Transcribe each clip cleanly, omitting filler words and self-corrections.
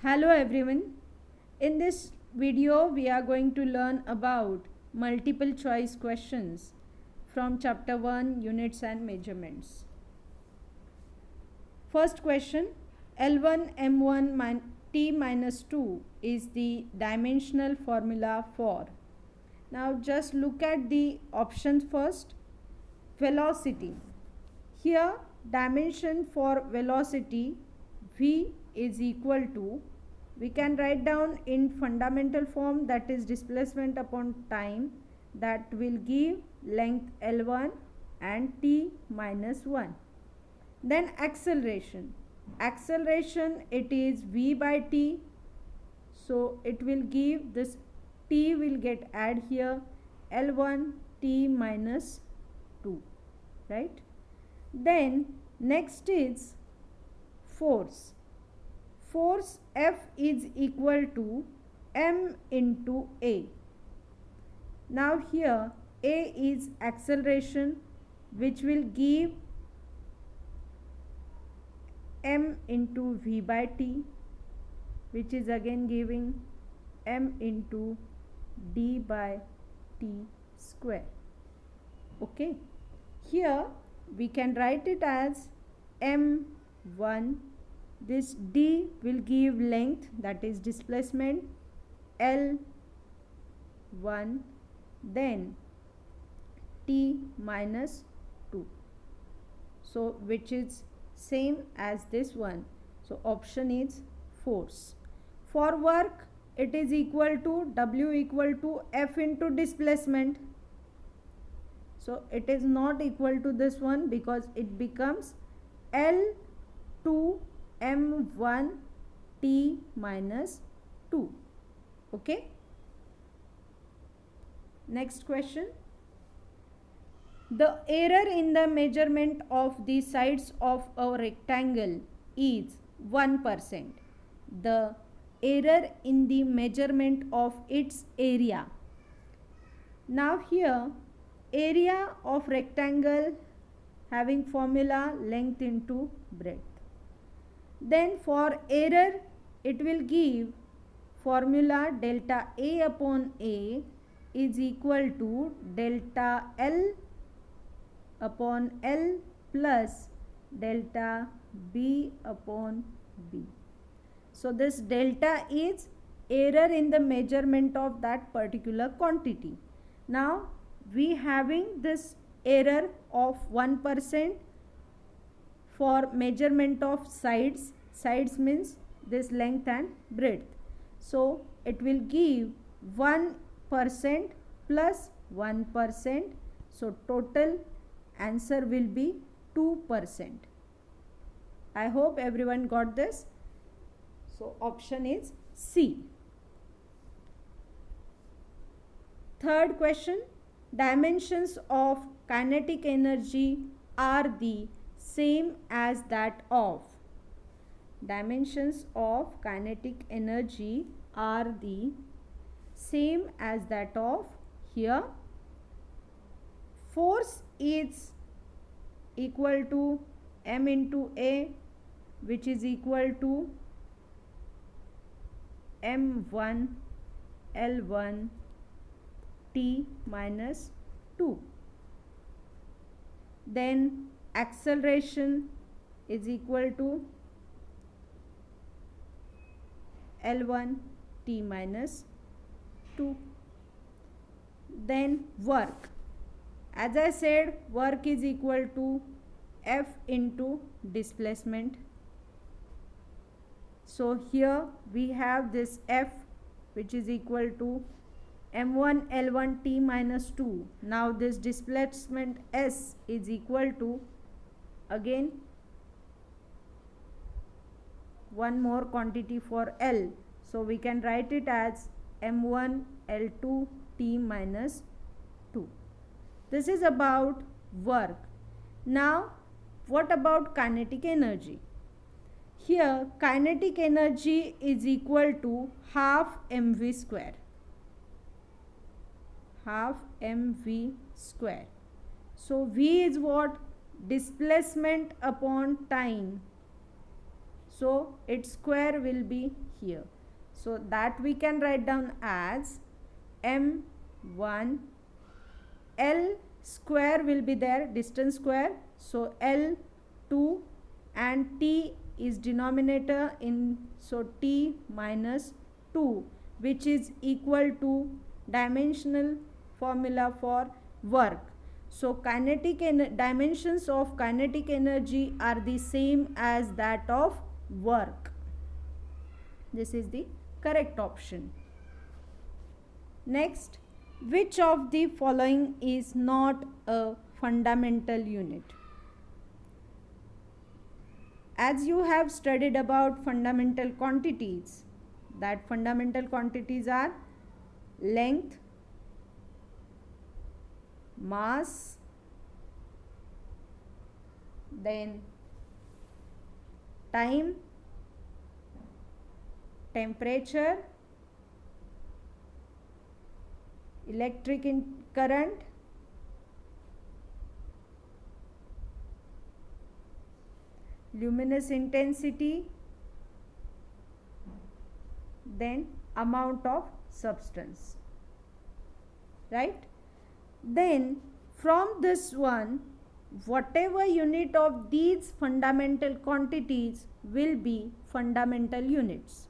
Hello everyone. In this video we are going to learn about multiple choice questions from chapter 1 units and measurements. First question, L1 M1 T minus 2 is the dimensional formula for. Now just look at the options first. Velocity. Here dimension for velocity V is equal to, we can write down in fundamental form, that is displacement upon time, that will give length L1 and T minus 1. Then acceleration. Acceleration, it is V by T. So it will give this, T will get add here, L1 T minus 2, right? Then next is force. Force F is equal to M into A. Now here A is acceleration, which will give M into V by T, which is again giving M into D by T square. Okay, here we can write it as M1. This D will give length, that is displacement, L1, then T minus 2. So which is same as this one. So option is force. For work, it is equal to W equal to F into displacement. So it is not equal to this one because it becomes L2 M1 T minus 2. Okay. Next question. The error in the measurement of the sides of a rectangle is 1%. The error in the measurement of its area. Now here area of rectangle having formula length into breadth. Then for error it will give formula delta A upon A is equal to delta L upon L plus delta B upon B. So this delta is error in the measurement of that particular quantity. Now we having this error of 1% for measurement of sides. Sides means this length and breadth. So it will give 1% plus 1%. So total answer will be 2%. I hope everyone got this. So option is C. Third question, dimensions of kinetic energy are the same as that of. Dimensions of kinetic energy are the same as that of. Here force is equal to M into A, which is equal to M1 L1 T minus 2. Then acceleration is equal to L1 T minus 2. Then work. As I said, work is equal to F into displacement. So here we have this F, which is equal to M1 L1 T minus 2. Now this displacement S is equal to, again one more quantity for L. So we can write it as M1 L2 T minus 2. This is about work. Now what about kinetic energy? Here kinetic energy is equal to half mv square. Half mv square. So V is what? Displacement upon time. so its square will be here. So that we can write down as m1, L square will be there, distance square, so L2, and T is denominator in, so T minus 2, which is equal to dimensional formula for work. So kinetic dimensions of kinetic energy are the same as that of work. This is the correct option. Next, which of the following is not a fundamental unit? As you have studied about fundamental quantities, that fundamental quantities are length, mass, then time, temperature, electric current, luminous intensity, then amount of substance, right? Then from this one, whatever unit of these fundamental quantities will be fundamental units.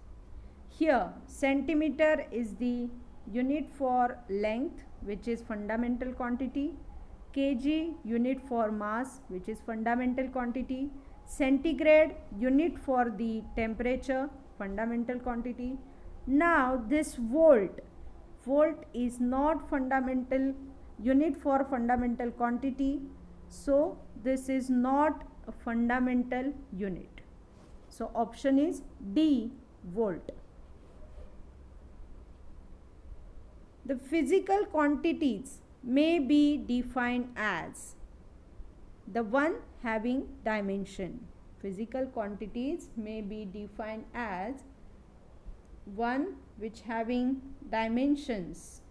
Here centimeter is the unit for length, which is fundamental quantity, kg unit for mass, which is fundamental quantity, centigrade unit for the temperature, fundamental quantity. Now this volt is not fundamental unit for fundamental quantity, so this is not a fundamental unit. So option is D, volt. The physical quantities may be defined as the one having dimension. Physical quantities may be defined as one which having dimensions.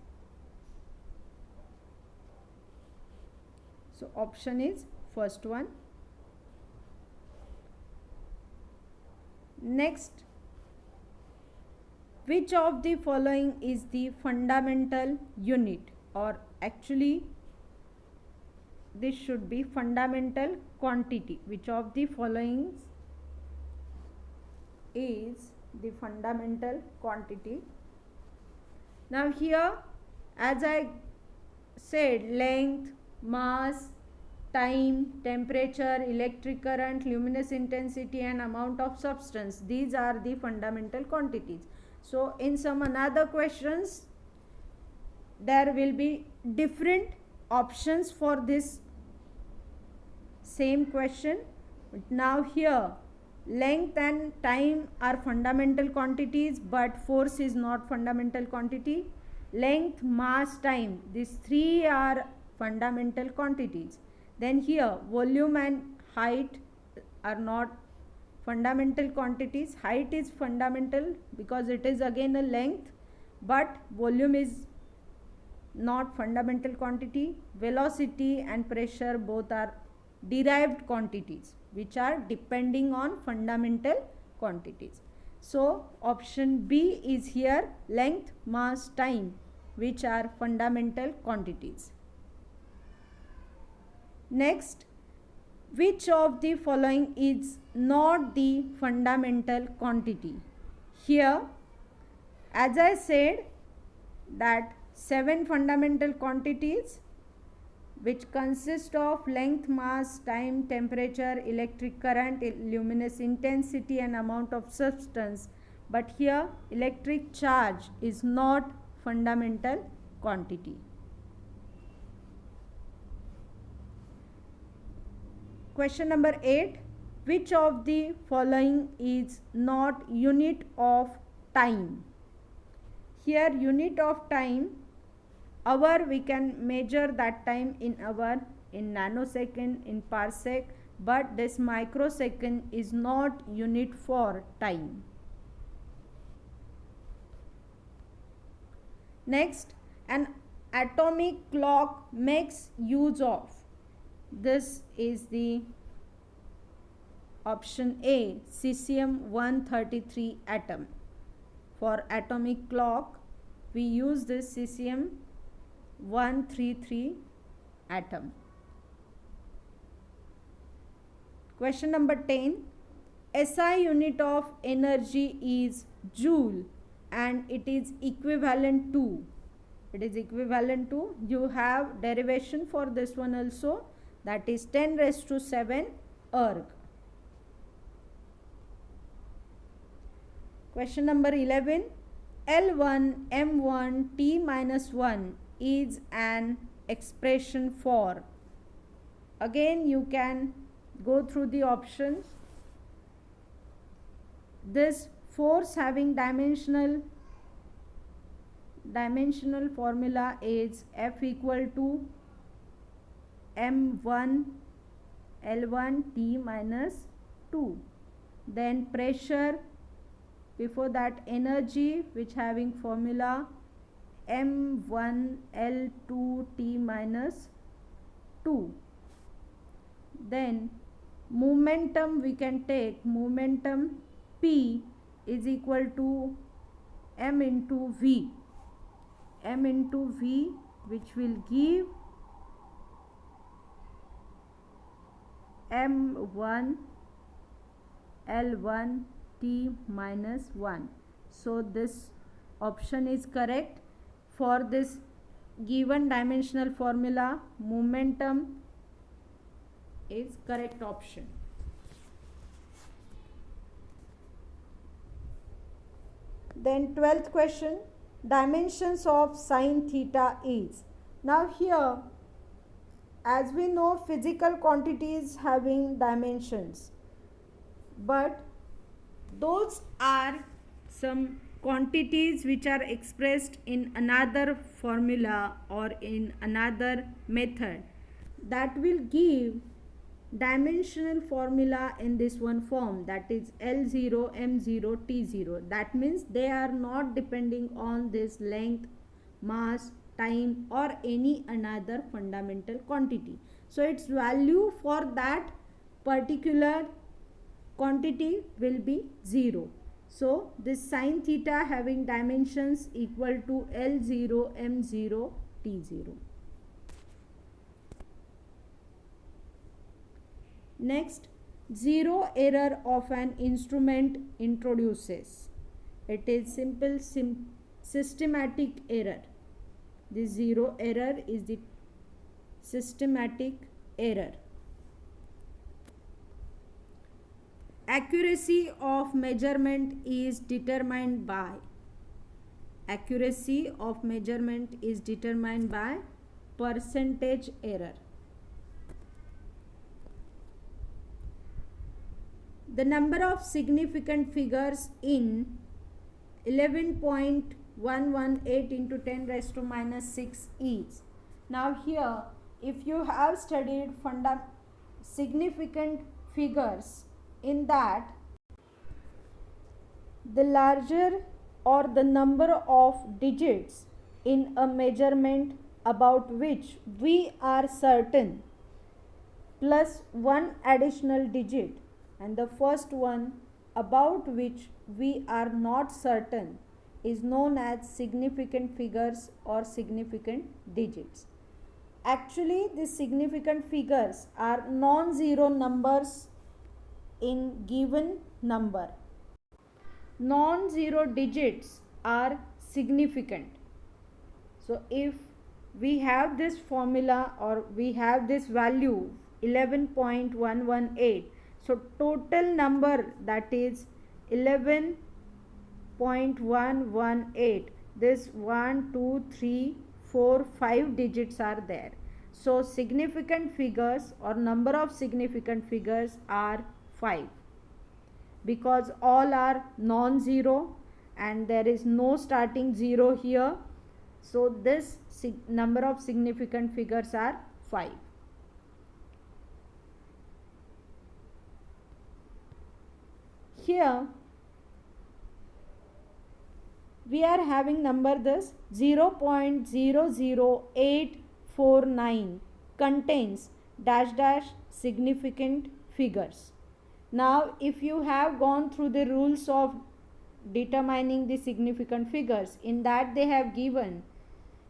So option is first one. Next, which of the following is the fundamental unit, or actually this should be fundamental quantity. Which of the following is the fundamental quantity? Now here, as I said, length, mass, time, temperature, electric current, luminous intensity, and amount of substance, these are the fundamental quantities. So in some another questions there will be different options for this same question. Now here length and time are fundamental quantities, but force is not fundamental quantity. Length, mass, time, these three are fundamental quantities. Then here volume and height are not fundamental quantities. Height is fundamental because it is again a length, but volume is not fundamental quantity. Velocity and pressure both are derived quantities which are depending on fundamental quantities. So option B is here, length, mass, time, which are fundamental quantities. Next, which of the following is not the fundamental quantity? Here, as I said, that 7 fundamental quantities which consist of length, mass, time, temperature, electric current, luminous intensity, and amount of substance. But here electric charge is not fundamental quantity. Question number 8. Which of the following is not unit of time? Here unit of time, hour, we can measure that time in hour, in nanosecond, in parsec, but this microsecond is not unit for time. Next, an atomic clock makes use of. This is the Option A, cesium-133 atom. For atomic clock, we use this cesium-133 atom. Question number 10. SI unit of energy is joule and it is equivalent to, you have derivation for this one also, that is 10 raised to 7 erg. Question number 11. L1 M1 T minus 1 is an expression for. Again you can go through the options. This force having dimensional formula is F equal to M1 L1 T minus 2. Then pressure, before that energy, which having formula M1 L2 T minus 2. Then momentum, we can take momentum P is equal to M into V, which will give M1 L1 T minus 1. So this option is correct. For this given dimensional formula, momentum is correct option. Then 12th question, dimensions of sine theta is. Now here, as we know, physical quantities having dimensions, but those are some quantities which are expressed in another formula or in another method, that will give dimensional formula in this one form, that is L0 M0 T0. That means they are not depending on this length, mass, time or any another fundamental quantity. So its value for that particular quantity will be 0. So this sine theta having dimensions equal to L0 M0 T0. Next, zero error of an instrument introduces. It is simple systematic error. The zero error is the systematic error. Accuracy of measurement is determined by. Accuracy of measurement is determined by percentage error. The number of significant figures in 11.118 into 10 raised to minus 6 is. Now here, if you have studied significant figures, in that the larger or the number of digits in a measurement about which we are certain plus one additional digit, and the first one about which we are not certain is known as significant figures or significant digits. Actually, these significant figures are non-zero numbers in given number. Non-zero digits are significant. So if we have this formula or we have this value 11.118, so total number, that is 11.118, this 1 2 3 4 5 digits are there. So significant figures or number of significant figures are 5, because all are non-zero and there is no starting zero here. So this number of significant figures are 5. Here we are having number this 0.00849 contains dash dash significant figures. Now, if you have gone through the rules of determining the significant figures, in that they have given,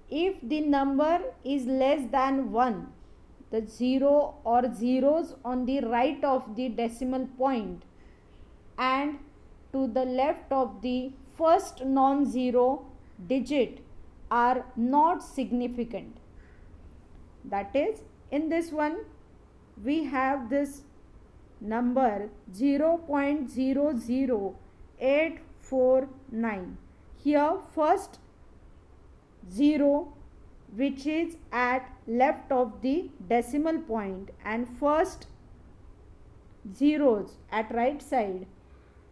if the number is less than 1, the 0 or zeros on the right of the decimal point and to the left of the first non-zero digit are not significant. That is, in this one we have this number 0.00849. Here first 0 which is at left of the decimal point and first zeros at right side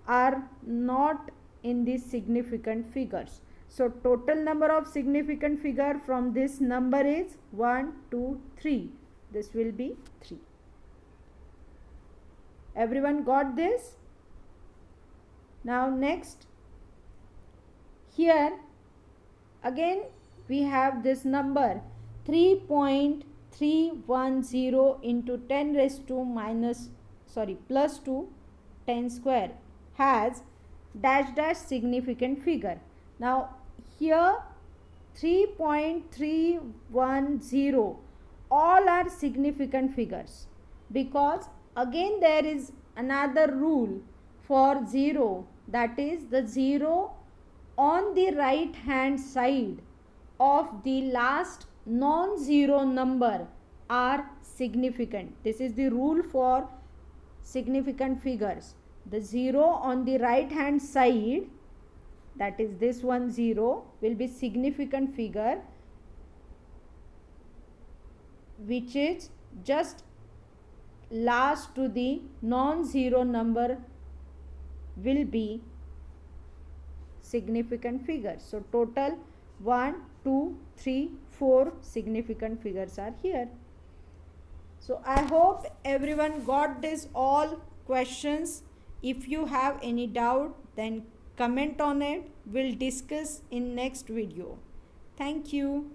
are not in the significant figures. So total number of significant figure from this number is 1, 2, 3. This will be 3. Everyone got this? Now next, here again we have this number 3.310 into 10 raised to plus 2 10 square has dash dash significant figure. Now here 3.310 all are significant figures, because again there is another rule for 0, that is the 0 on the right hand side of the last non-zero number are significant. This is the rule for significant figures. The 0 on the right hand side, that is this one 0, will be significant figure which is just last to the non-zero number will be significant figures. So total 1, 2, 3, 4 significant figures are here. So I hope everyone got this all questions. If you have any doubt, then comment on it. We'll discuss in next video. Thank you.